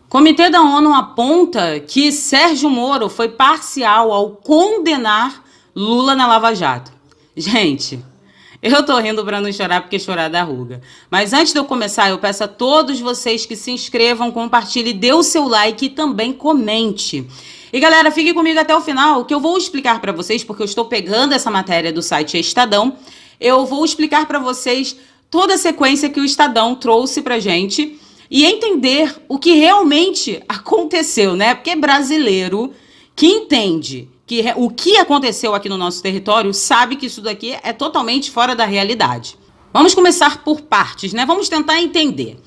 Comitê da ONU aponta que Sérgio Moro foi parcial ao condenar Lula na Lava Jato. Gente, eu tô rindo pra não chorar porque chorar dá ruga. Mas antes de eu começar, eu peço a todos vocês que se inscrevam, compartilhem, dê o seu like e também comente. E galera, fiquem comigo até o final, que eu vou explicar pra vocês, porque eu estou pegando essa matéria do site Estadão. Eu vou explicar pra vocês toda a sequência que o Estadão trouxe pra gente e entender o que realmente aconteceu, né? Porque brasileiro que entende que o que aconteceu aqui no nosso território sabe que isso daqui é totalmente fora da realidade. Vamos começar por partes, né? Vamos tentar entender.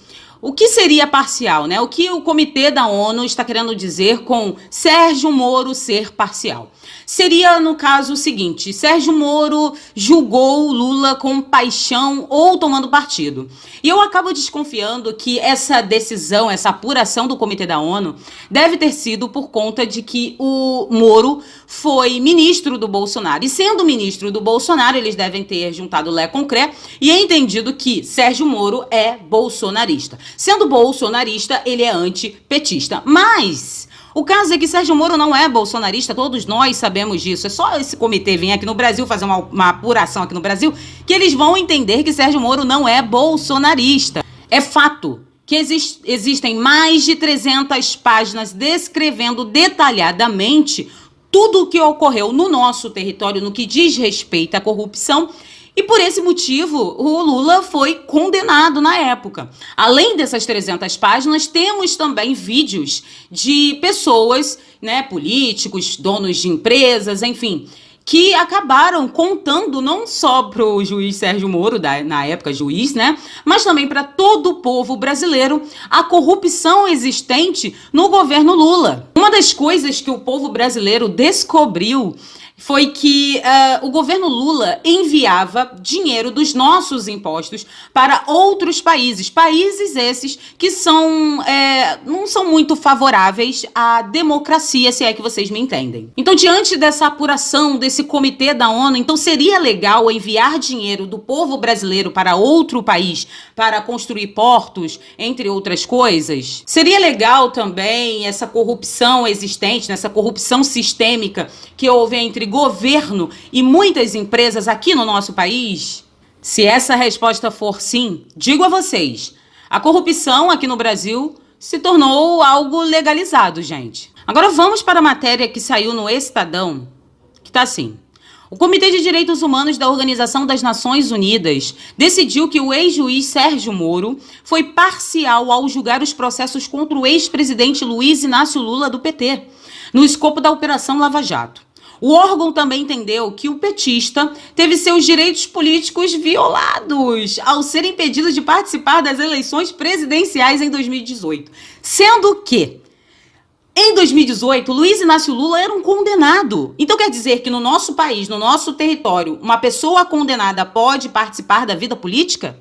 O que seria parcial, né? O que o Comitê da ONU está querendo dizer com Sérgio Moro ser parcial? Seria, no caso, o seguinte: Sérgio Moro julgou Lula com paixão ou tomando partido. E eu acabo desconfiando que essa decisão, essa apuração do Comitê da ONU deve ter sido por conta de que o Moro foi ministro do Bolsonaro. E sendo ministro do Bolsonaro, eles devem ter juntado Lé com Cré e entendido que Sérgio Moro é bolsonarista. Sendo bolsonarista, ele é antipetista. Mas o caso é que Sérgio Moro não é bolsonarista, todos nós sabemos disso. É só esse comitê vir aqui no Brasil, fazer uma apuração aqui no Brasil, que eles vão entender que Sérgio Moro não é bolsonarista. É fato que existem mais de 300 páginas descrevendo detalhadamente tudo o que ocorreu no nosso território no que diz respeito à corrupção. E por esse motivo, o Lula foi condenado na época. Além dessas 300 páginas, temos também vídeos de pessoas, né, políticos, donos de empresas, enfim, que acabaram contando não só para o juiz Sérgio Moro, na época juiz, né, mas também para todo o povo brasileiro, a corrupção existente no governo Lula. Uma das coisas que o povo brasileiro descobriu foi que o governo Lula enviava dinheiro dos nossos impostos para outros países. Países esses que não são muito favoráveis à democracia, se é que vocês me entendem. Então, diante dessa apuração desse comitê da ONU, então seria legal enviar dinheiro do povo brasileiro para outro país para construir portos, entre outras coisas? Seria legal também essa corrupção existente, né, essa corrupção sistêmica que houve entre governo e muitas empresas aqui no nosso país? Se essa resposta for sim, digo a vocês, a corrupção aqui no Brasil se tornou algo legalizado, gente. Agora vamos para a matéria que saiu no Estadão, que tá assim: o Comitê de Direitos Humanos da Organização das Nações Unidas decidiu que o ex-juiz Sérgio Moro foi parcial ao julgar os processos contra o ex-presidente Luiz Inácio Lula do PT, no escopo da Operação Lava Jato. O órgão também entendeu que o petista teve seus direitos políticos violados ao ser impedido de participar das eleições presidenciais em 2018. Sendo que, em 2018, Luiz Inácio Lula era um condenado. Então quer dizer que no nosso país, no nosso território, uma pessoa condenada pode participar da vida política?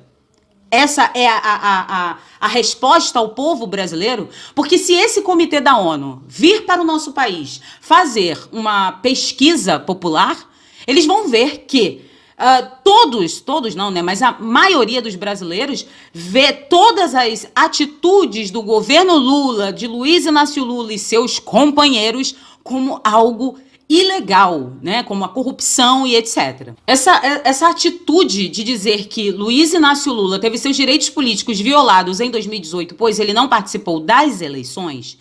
Essa é a resposta ao povo brasileiro? Porque se esse comitê da ONU vir para o nosso país fazer uma pesquisa popular, eles vão ver que todos não, né? Mas a maioria dos brasileiros vê todas as atitudes do governo Lula, de Luiz Inácio Lula e seus companheiros como algo ilegal, né, como a corrupção e etc. Essa atitude de dizer que Luiz Inácio Lula teve seus direitos políticos violados em 2018, pois ele não participou das eleições,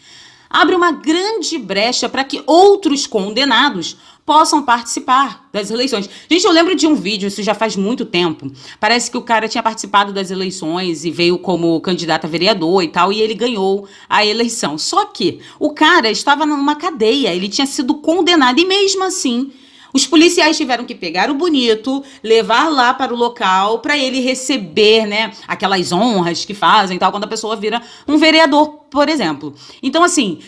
abre uma grande brecha para que outros condenados possam participar das eleições. Gente, eu lembro de um vídeo, isso já faz muito tempo, parece que o cara tinha participado das eleições e veio como candidato a vereador e tal, e ele ganhou a eleição. Só que o cara estava numa cadeia, ele tinha sido condenado, e mesmo assim, os policiais tiveram que pegar o bonito, levar lá para o local para ele receber, né, aquelas honras que fazem, tal, quando a pessoa vira um vereador, por exemplo. Então, assim,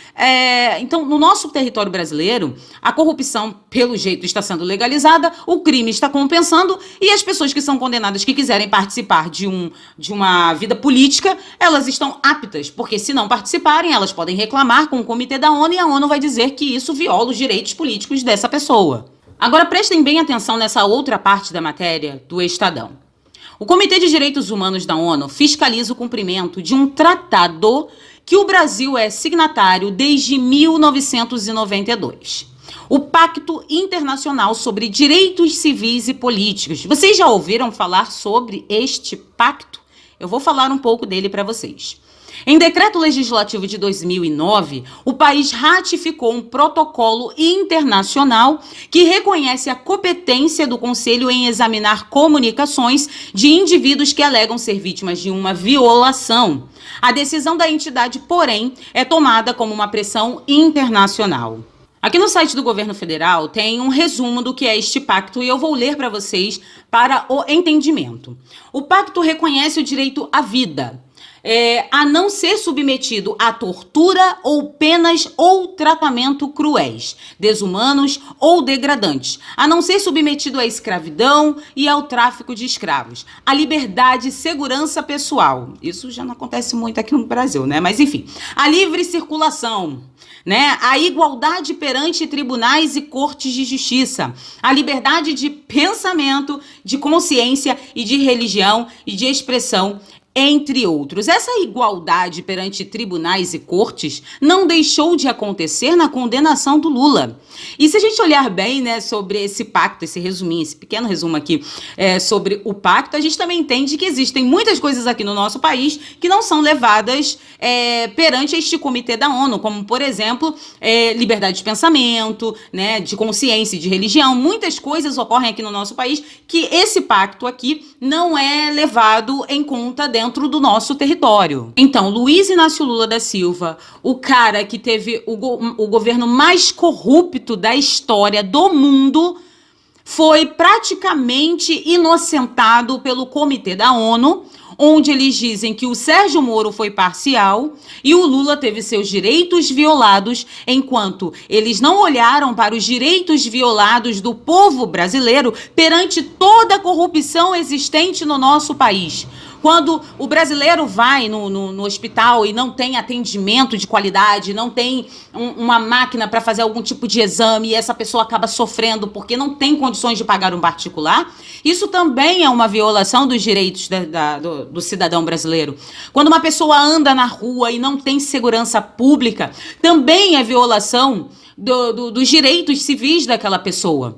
então, no nosso território brasileiro, a corrupção, pelo jeito, está sendo legalizada, o crime está compensando, e as pessoas que são condenadas, que quiserem participar de uma vida política, elas estão aptas, porque se não participarem, elas podem reclamar com o Comitê da ONU, e a ONU vai dizer que isso viola os direitos políticos dessa pessoa. Agora prestem bem atenção nessa outra parte da matéria do Estadão. O Comitê de Direitos Humanos da ONU fiscaliza o cumprimento de um tratado que o Brasil é signatário desde 1992. O Pacto Internacional sobre Direitos Civis e Políticos. Vocês já ouviram falar sobre este pacto? Eu vou falar um pouco dele para vocês. Em decreto legislativo de 2009, o país ratificou um protocolo internacional que reconhece a competência do Conselho em examinar comunicações de indivíduos que alegam ser vítimas de uma violação. A decisão da entidade, porém, é tomada como uma pressão internacional. Aqui no site do governo federal tem um resumo do que é este pacto e eu vou ler para vocês para o entendimento. O pacto reconhece o direito à vida, a não ser submetido a tortura ou penas ou tratamento cruéis, desumanos ou degradantes, a não ser submetido à escravidão e ao tráfico de escravos, a liberdade e segurança pessoal. Isso já não acontece muito aqui no Brasil, né? Mas enfim, a livre circulação, né? A igualdade perante tribunais e cortes de justiça, a liberdade de pensamento, de consciência e de religião e de expressão, entre outros. Essa igualdade perante tribunais e cortes não deixou de acontecer na condenação do Lula. E se a gente olhar bem, né, sobre esse pacto, esse resuminho, esse pequeno resumo aqui sobre o pacto, a gente também entende que existem muitas coisas aqui no nosso país que não são levadas perante este comitê da ONU, como, por exemplo, liberdade de pensamento, né, de consciência e de religião. Muitas coisas ocorrem aqui no nosso país que esse pacto aqui não é levado em conta dentro do nosso território. Então, Luiz Inácio Lula da Silva, o cara que teve o governo mais corrupto da história do mundo, foi praticamente inocentado pelo Comitê da ONU, onde eles dizem que o Sérgio Moro foi parcial e o Lula teve seus direitos violados, enquanto eles não olharam para os direitos violados do povo brasileiro perante toda a corrupção existente no nosso país. Quando o brasileiro vai no hospital e não tem atendimento de qualidade, não tem uma máquina para fazer algum tipo de exame e essa pessoa acaba sofrendo porque não tem condições de pagar um particular, isso também é uma violação dos direitos do cidadão brasileiro. Quando uma pessoa anda na rua e não tem segurança pública, também é violação dos direitos civis daquela pessoa.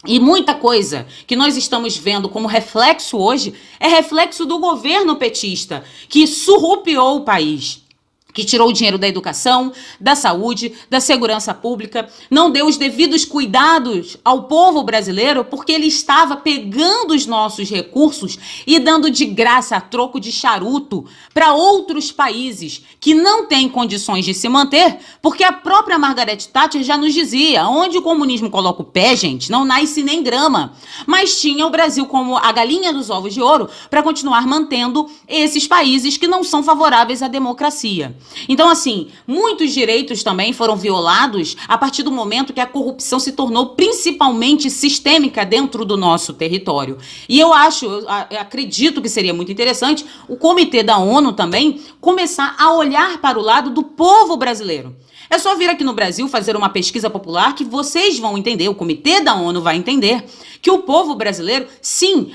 E muita coisa que nós estamos vendo como reflexo hoje é reflexo do governo petista, que surrupiou o país, que tirou o dinheiro da educação, da saúde, da segurança pública, não deu os devidos cuidados ao povo brasileiro porque ele estava pegando os nossos recursos e dando de graça a troco de charuto para outros países que não têm condições de se manter, porque a própria Margaret Thatcher já nos dizia, onde o comunismo coloca o pé, gente, não nasce nem grama. Mas tinha o Brasil como a galinha dos ovos de ouro para continuar mantendo esses países que não são favoráveis à democracia. Então, assim, muitos direitos também foram violados a partir do momento que a corrupção se tornou principalmente sistêmica dentro do nosso território. E eu acredito que seria muito interessante o Comitê da ONU também começar a olhar para o lado do povo brasileiro. É só vir aqui no Brasil fazer uma pesquisa popular que vocês vão entender, o Comitê da ONU vai entender, que o povo brasileiro, sim,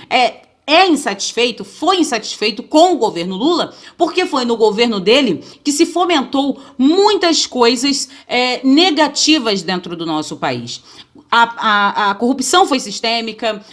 foi insatisfeito com o governo Lula, porque foi no governo dele que se fomentou muitas coisas negativas dentro do nosso país. A corrupção foi sistêmica,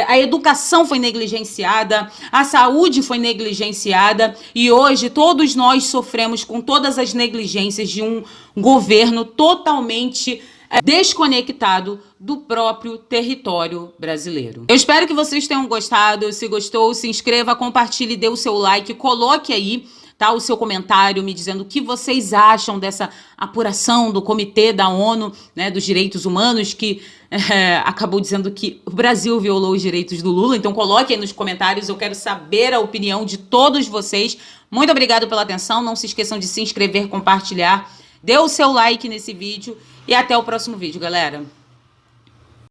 a educação foi negligenciada, a saúde foi negligenciada e hoje todos nós sofremos com todas as negligências de um governo totalmente desconectado do próprio território brasileiro. Eu espero que vocês tenham gostado. Se gostou, se inscreva, compartilhe, dê o seu like, coloque aí, tá, o seu comentário me dizendo o que vocês acham dessa apuração do Comitê da ONU, né, dos Direitos Humanos, que acabou dizendo que o Brasil violou os direitos do Lula. Então coloque aí nos comentários, eu quero saber a opinião de todos vocês. Muito obrigado pela atenção, não se esqueçam de se inscrever, compartilhar, dê o seu like nesse vídeo e até o próximo vídeo, galera.